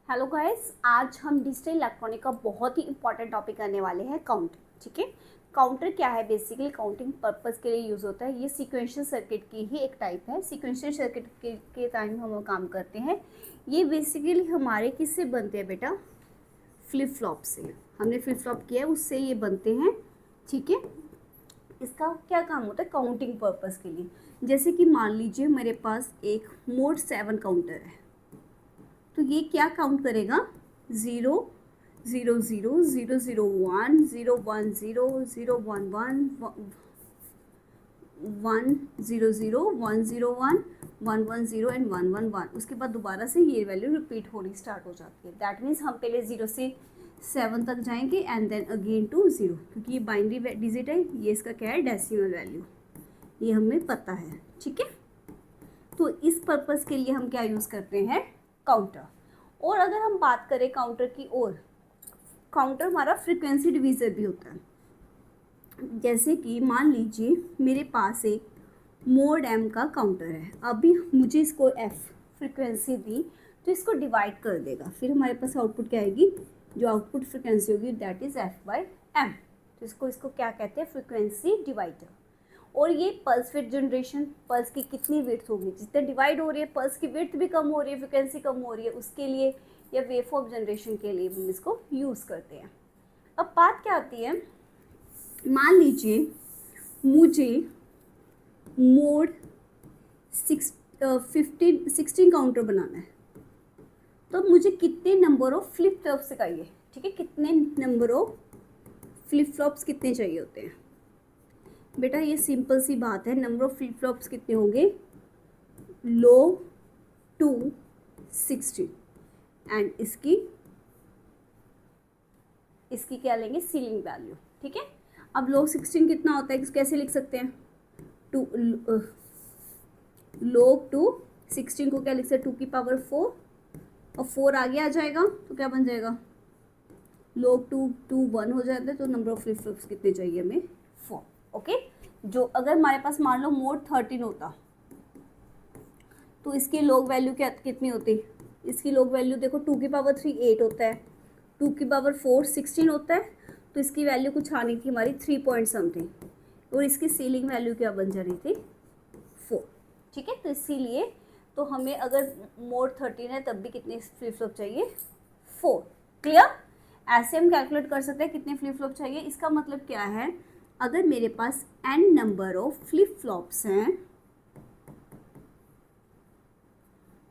Hello guys, आज हम digital electronic का बहुत ही इंपॉर्टेंट टॉपिक करने वाले हैं काउंटर। ठीक है, काउंटर क्या है? बेसिकली काउंटिंग पर्पस के लिए यूज़ होता है। ये सीक्वेंशियल सर्किट की ही एक टाइप है। सीक्वेंशियल सर्किट के टाइम हम काम करते हैं। ये बेसिकली हमारे किससे बनते हैं बेटा? फ्लिप फ्लॉप से। हमने फ्लिप फ्लॉप किया है, उससे ये बनते हैं। ठीक है, इसका क्या काम होता है? काउंटिंग पर्पस के लिए। जैसे कि मान लीजिए मेरे पास एक मोड 7 काउंटर है, तो ये क्या काउंट करेगा? 0 0 0 0 0 1 0 1 0 0 1 1 1 0 0 1 0 1 1 1 0 एंड 1 1 1। उसके बाद दोबारा से ये वैल्यू रिपीट होनी स्टार्ट हो जाती है। दैट मीन्स हम पहले 0 से 7 तक जाएंगे एंड देन अगेन टू 0, क्योंकि ये बाइनरी डिजिट है। ये इसका क्या है? Decimal value. ये हमें पता है। ठीक है, तो इस पर्पस के लिए हम क्या यूज़ करते हैं? काउंटर। और अगर हम बात करें काउंटर की ओर, काउंटर हमारा फ्रीक्वेंसी डिवीज़र भी होता है। जैसे कि मान लीजिए मेरे पास एक मोड एम का काउंटर है। अभी मुझे इसको एफ फ्रीक्वेंसी दी, तो इसको डिवाइड कर देगा। फिर हमारे पास आउटपुट क्या आएगी? जो आउटपुट फ्रीक्वेंसी होगी that is F by M. तो इसको क्या कहते हैं? Frequency divider. और ये पल्स विड्थ जनरेशन, पल्स की कितनी विड्थ होगी, जितने डिवाइड हो रही है पल्स की विड्थ भी कम हो रही है, फ्रिक्वेंसी कम हो रही है, उसके लिए या वेवफॉर्म जनरेशन के लिए हम इसको यूज़ करते हैं। अब बात क्या आती है, मान लीजिए मुझे मोड 16 काउंटर बनाना है, तो मुझे कितने नंबर ऑफ फ्लिप फ्लॉप्स चाहिए? ठीक है, कितने नंबर ऑफ फ्लिप फ्लॉप्स कितने चाहिए होते हैं बेटा? ये सिंपल सी बात है। नंबर ऑफ फ्लिप फ्लॉप्स कितने होंगे? log 2 16 एंड इसकी क्या लेंगे? Ceiling value. ठीक है, अब log 16 कितना होता है? कैसे लिख सकते हैं? log 2 16 को क्या लिख सकते हैं? 2 की पावर 4, और 4 आगे आ जाएगा तो क्या बन जाएगा? log 2 1 हो जाता है। तो नंबर ऑफ फ्लिप फ्लॉप्स कितने चाहिए हमें? 4। ओके, जो अगर हमारे पास मान लो मोड 13 होता, तो इसकी लॉग वैल्यू क्या कितनी होती? इसकी लॉग वैल्यू देखो, 2 की पावर 3 8 होता है, 2 की पावर 4 16 होता है, तो इसकी वैल्यू कुछ आनी थी हमारी 3 पॉइंट समथिंग, और इसकी सीलिंग वैल्यू क्या बन जानी थी? 4। ठीक है, तो इसीलिए तो हमें अगर मोड 13 है तब भी कितने फ्लिप फ्लॉप चाहिए? 4। क्लियर? ऐसे हम कैलकुलेट कर सकते हैं कितने फ्लिप फ्लॉप चाहिए। इसका मतलब क्या है? अगर मेरे पास n number of flip flops हैं,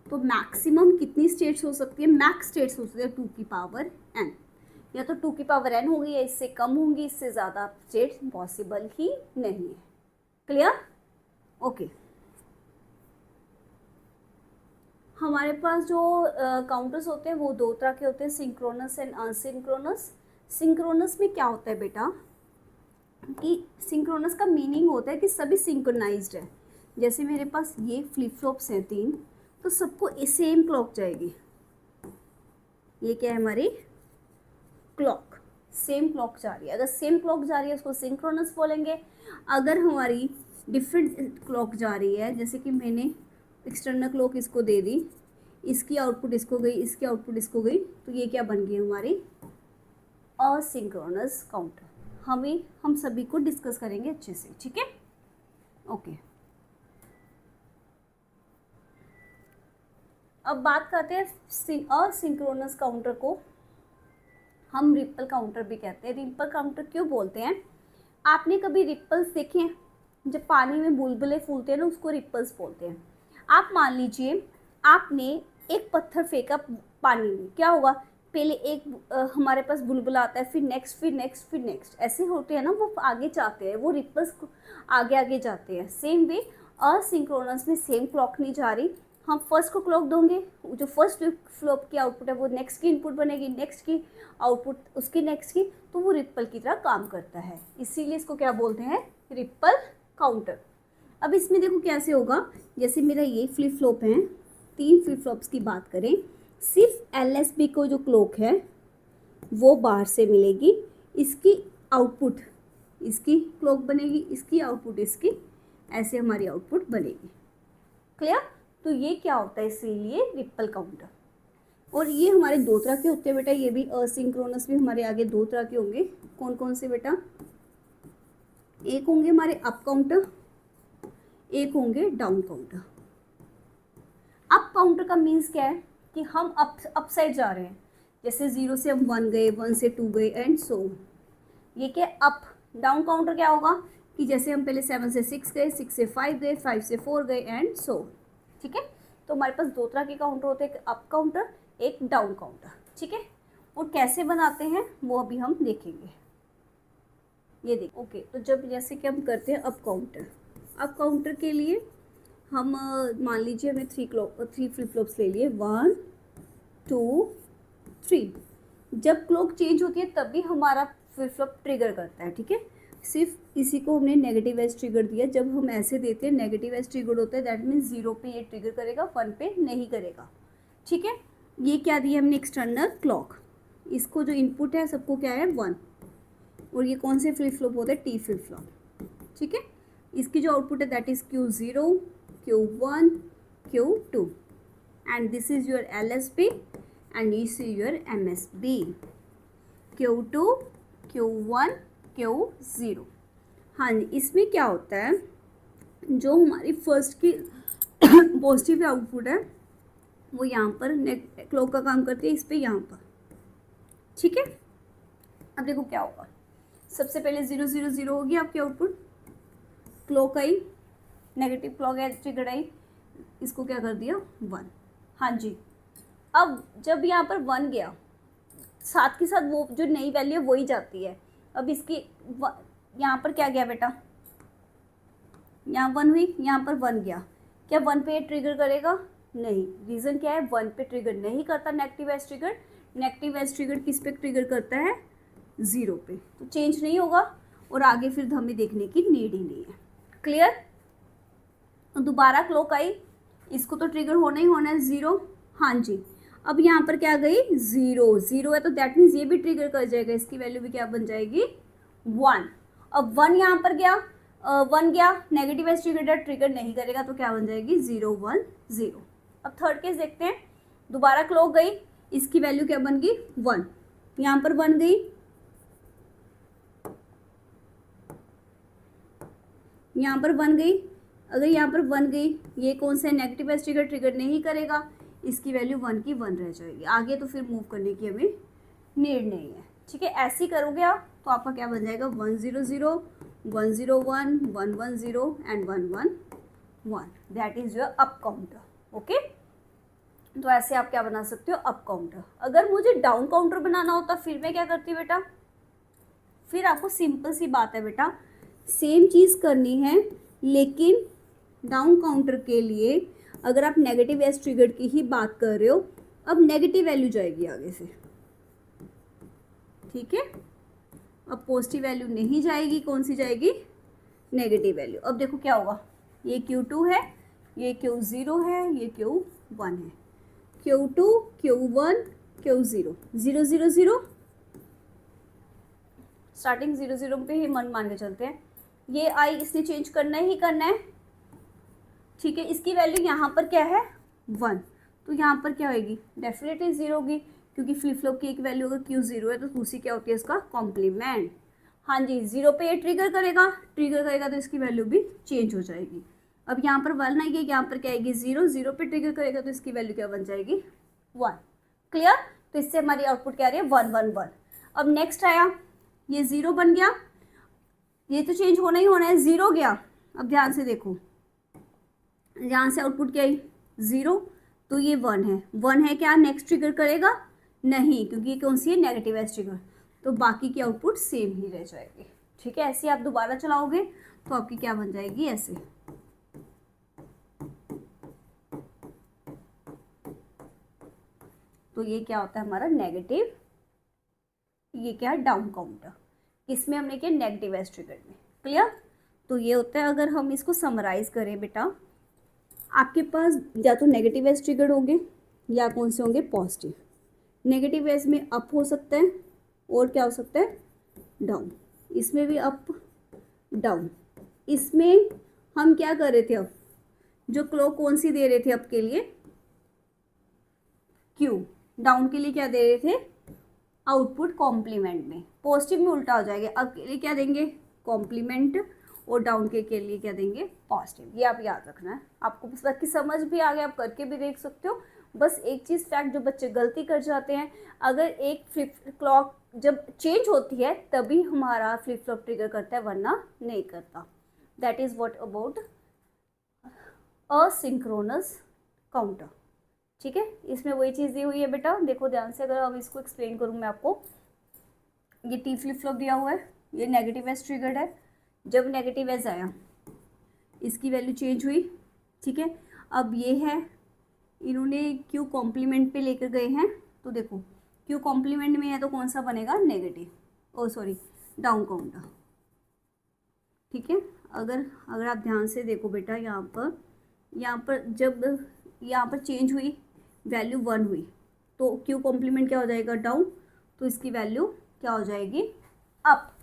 तो मैक्सिमम कितनी स्टेट्स हो सकती है? मैक्स स्टेट्स हो सकती है 2 की पावर n। या तो 2 की पावर n होगी या इससे कम होंगी, इससे ज़्यादा स्टेट्स पॉसिबल ही नहीं है। क्लियर? ओके, हमारे पास जो काउंटर्स होते हैं वो दो तरह के होते हैं, सिंक्रोनस एंड असिंक्रोनस। सिंक्रोनस में क्या होता है बेटा कि सिंक्रोनस का मीनिंग होता है कि सभी सिंक्रोनाइज्ड है। जैसे मेरे पास ये फ्लिप फ्लॉप्स हैं 3, तो सबको सेम क्लॉक जाएगी। ये क्या है? हमारी क्लॉक, सेम क्लॉक जा रही है। अगर सेम क्लॉक जा रही है उसको सिंक्रोनस बोलेंगे। अगर हमारी डिफरेंट क्लॉक जा रही है, जैसे कि मैंने एक्सटर्नल क्लॉक इसको दे दी, इसकी आउटपुट इसको गई, इसकी आउटपुट इसको गई, तो ये क्या बन गई? हमारी असिंक्रोनस काउंटर। हम सभी को डिस्कस करेंगे अच्छे से। ठीक है, ओके। अब बात करते हैं असिंक्रोनस काउंटर को हम रिपल काउंटर भी कहते हैं। रिपल काउंटर क्यों बोलते हैं? आपने कभी रिपल्स देखे हैं? जब पानी में बुलबुले फूलते हैं ना, उसको रिपल्स बोलते हैं। आप मान लीजिए आपने एक पत्थर फेंका पानी में, क्या होगा? पहले एक हमारे पास बुलबुला आता है, फिर नेक्स्ट, फिर नेक्स्ट, फिर नेक्स्ट, ऐसे होते हैं ना, वो आगे जाते हैं, वो रिपल्स आगे आगे जाते हैं। सेम वे असिंक्रोनस में सेम क्लॉक नहीं जा रही। हम फर्स्ट को क्लॉक दोगे, जो फर्स्ट फ्लॉप की आउटपुट है वो नेक्स्ट की इनपुट बनेगी, नेक्स्ट की आउटपुट उसकी नेक्स्ट की, तो वो रिपल की तरह काम करता है। इसीलिए इसको क्या बोलते हैं? Ripple counter. अब इसमें देखो कैसे होगा। जैसे मेरा ये फ्लिप फ्लॉप है, 3 फ्लिप फ्लॉप्स की बात करें, सिर्फ LSB को जो क्लॉक है वो बाहर से मिलेगी। इसकी आउटपुट इसकी क्लॉक बनेगी, इसकी आउटपुट इसकी, ऐसे हमारी आउटपुट बनेगी। क्लियर? तो ये क्या होता है? इसीलिए रिपल काउंटर। और ये हमारे दो तरह के होते हैं बेटा, ये भी असिंक्रोनस भी हमारे आगे दो तरह के होंगे। कौन कौन से बेटा? एक होंगे हमारे अप काउंटर, एक होंगे डाउन काउंटर। अप काउंटर का मीन्स क्या है कि हम अप साइड जा रहे हैं, जैसे 0 से हम 1 गए, 1 से 2 गए एंड सो। ये क्या अप। डाउन काउंटर क्या होगा कि जैसे हम पहले 7 से 6 गए, 6 से 5 गए, 5 से 4 गए एंड सो। ठीक है, तो हमारे पास दो तरह के काउंटर होते हैं, एक अप काउंटर, एक डाउन काउंटर। ठीक है, और कैसे बनाते हैं वो अभी हम देखेंगे। ये देख ओके, तो जब जैसे कि हम करते हैं अप काउंटर, अप काउंटर के लिए हम मान लीजिए हमने 3 फ्लिप फ्लॉप्स ले लिए, 1 2 3। जब क्लॉक चेंज होती है तभी हमारा फ्लिप फ्लॉप ट्रिगर करता है। ठीक है, सिर्फ इसी को हमने नेगेटिव एज ट्रिगर दिया। जब हम ऐसे देते हैं नेगेटिव एज ट्रिगर होता है, दैट मीन्स 0 पे ये ट्रिगर करेगा, 1 पे नहीं करेगा। ठीक है, ये क्या दिया हमने एक्सटर्नल क्लॉक, इसको जो इनपुट है सबको क्या है 1, और ये कौन से फ्लिप फ्लॉप होता है? T flip flop. ठीक है, इसकी जो आउटपुट है that is Q0, Q1, Q2 and this is your LSB and this is your MSB। Q2, Q1, Q0। हाँ जी, इसमें क्या होता है, जो हमारी फर्स्ट की पॉजिटिव आउटपुट है वो यहाँ पर क्लॉक का काम करती है, इस पर यहाँ पर। ठीक है, अब देखो क्या होगा। सबसे पहले 0 0 0 होगी आपकी आउटपुट, क्लॉक आई, नेगेटिव क्लॉक है ट्रिगर आई, इसको क्या कर दिया 1। हाँ जी, अब जब यहाँ पर 1 गया, साथ के साथ वो जो नई वैल्यू है वही जाती है। अब इसकी यहाँ पर क्या गया बेटा, यहाँ 1 हुई, यहाँ पर 1 गया, क्या 1 पे ट्रिगर करेगा? नहीं। रीज़न क्या है, 1 पे ट्रिगर नहीं करता negative edge trigger. Negative edge trigger किस पे ट्रिगर करता है? 0 पे, तो चेंज नहीं होगा और आगे फिर हमें देखने की नीड ही नहीं है। क्लियर? तो दोबारा क्लॉक आई, इसको तो ट्रिगर होना ही होना है 0। हाँ जी, अब यहाँ पर क्या गई 0 0 है, तो दैट मीन्स ये भी ट्रिगर कर जाएगा, इसकी वैल्यू भी क्या बन जाएगी 1। अब 1 यहाँ पर गया, 1 गया, नेगेटिव एज ट्रिगर नहीं करेगा, तो क्या बन जाएगी 0 1 0। अब थर्ड केस देखते हैं, दोबारा क्लॉक गई, इसकी वैल्यू क्या बन गई 1, यहाँ पर 1 गई, यहाँ पर 1 गई। अगर यहाँ पर 1 गई, ये कौन सा नेगेटिव एज ट्रिगर नहीं करेगा, इसकी वैल्यू 1 की 1 रह जाएगी, आगे तो फिर मूव करने की हमें नीड नहीं है। ठीक है, ऐसे ही करोगे आप तो आपका क्या बन जाएगा 1 0 0 1 0 1 1 1 0 and 1 1 1। That is your up counter. Okay, तो ऐसे आप क्या बना सकते हो अप काउंटर। अगर मुझे डाउन काउंटर बनाना होता फिर मैं क्या करती बेटा, फिर आपको सिंपल सी बात है बेटा, सेम चीज़ करनी है, लेकिन डाउन काउंटर के लिए अगर आप नेगेटिव एज ट्रिगर की ही बात कर रहे हो, अब नेगेटिव वैल्यू जाएगी आगे से। ठीक है, अब पॉजिटिव वैल्यू नहीं जाएगी, कौन सी जाएगी? Negative value. अब देखो क्या होगा, ये Q2 है, ये Q0 है, ये Q1 है, Q2 Q1 Q0 0 0 0। स्टार्टिंग 0 0 पे ही मन मान के चलते हैं, ये आई इसने चेंज करना ही करना है। ठीक है, इसकी वैल्यू यहाँ पर क्या है 1, तो यहाँ पर क्या होगी डेफिनेटली 0 होगी, क्योंकि फ्लिप फ्लॉप की एक वैल्यू अगर Q0 है तो दूसरी क्या होती है इसका कॉम्प्लीमेंट। हाँ जी, 0 पे ये ट्रिगर करेगा तो इसकी वैल्यू भी चेंज हो जाएगी। अब यहाँ पर 1 आएगी, यहाँ पर क्या आएगी 0 0 पे ट्रिगर करेगा तो इसकी वैल्यू क्या बन जाएगी 1। क्लियर? तो इससे हमारी आउटपुट क्या आ रही है 1 1 1। अब नेक्स्ट आया, ये 0 बन गया, ये तो चेंज होना ही होना है, 0 गया। अब ध्यान से देखो, यहाँ से आउटपुट क्या है 0, तो ये 1 है, 1 है, क्या नेक्स्ट ट्रिगर करेगा? नहीं, क्योंकि ये कौन सी है नेगेटिव एज ट्रिगर, तो बाकी की आउटपुट सेम ही रह जाएगी। ठीक है, ऐसे आप दोबारा चलाओगे तो आपकी क्या बन जाएगी ऐसे। तो ये क्या होता है हमारा नेगेटिव, ये क्या है डाउन काउंटर, इसमें हमने किया नेगेटिव एज ट्रिगर में। क्लियर? तो ये होता है, अगर हम इसको समराइज करें बेटा, आपके पास या तो नेगेटिव एज ट्रिगर होंगे या कौन से होंगे पॉजिटिव। नेगेटिव एज में अप हो सकता है और क्या हो सकता है डाउन, इसमें भी अप डाउन। इसमें हम क्या कर रहे थे, अब जो क्लॉक कौन सी दे रहे थे अप के लिए Q, डाउन के लिए क्या दे रहे थे, आउटपुट कॉम्प्लीमेंट में, पॉजिटिव में उल्टा हो जाएगा, अब के लिए क्या देंगे कॉम्प्लीमेंट, और डाउन के लिए क्या देंगे पॉजिटिव। ये आप याद रखना है, आपको बस बाकी समझ भी आ गया, आप करके भी देख सकते हो। बस एक चीज़ फैक्ट जो बच्चे गलती कर जाते हैं, अगर एक फ्लिप क्लॉक जब चेंज होती है तभी हमारा फ्लिप फ्लॉप ट्रिगर करता है, वरना नहीं करता। That is what about asynchronous counter. ठीक है, इसमें वही चीज़ दी हुई है बेटा, देखो ध्यान से, अगर अब इसको एक्सप्लेन करूँ मैं आपको, ये टी फ्लिप फ्लॉप दिया हुआ है, ये नेगेटिव एज ट्रिगर्ड है, जब नेगेटिव एज आया इसकी वैल्यू चेंज हुई, ठीक है। अब ये है, इन्होंने क्यू कॉम्प्लीमेंट पे लेकर गए हैं, तो देखो क्यू कॉम्प्लीमेंट में है तो कौन सा बनेगा नेगेटिव, ओ सॉरी डाउन काउंटर। ठीक है, अगर आप ध्यान से देखो बेटा, यहाँ पर जब यहाँ पर चेंज हुई, वैल्यू 1 हुई, तो क्यू कॉम्प्लीमेंट क्या हो जाएगा डाउन, तो इसकी वैल्यू क्या हो जाएगी अप।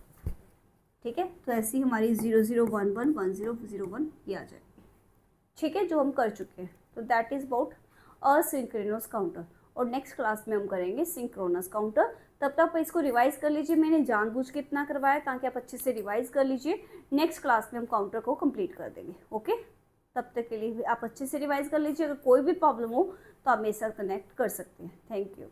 ठीक है, तो ऐसी हमारी 0 0 1 1 1 0 0 1 ये आ जाएगी। ठीक है, जो हम कर चुके हैं, तो that is about asynchronous counter. और नेक्स्ट क्लास में हम करेंगे सिंक्रोनस काउंटर। तब तक इसको रिवाइज कर लीजिए, मैंने जानबूझ के इतना करवाया ताकि आप अच्छे से रिवाइज कर लीजिए। नेक्स्ट क्लास में हम काउंटर को कंप्लीट कर देंगे। ओके, तब तक के लिए आप अच्छे से रिवाइज कर लीजिए। अगर कोई भी प्रॉब्लम हो तो आप मेरे साथ कनेक्ट कर सकते हैं। Thank you.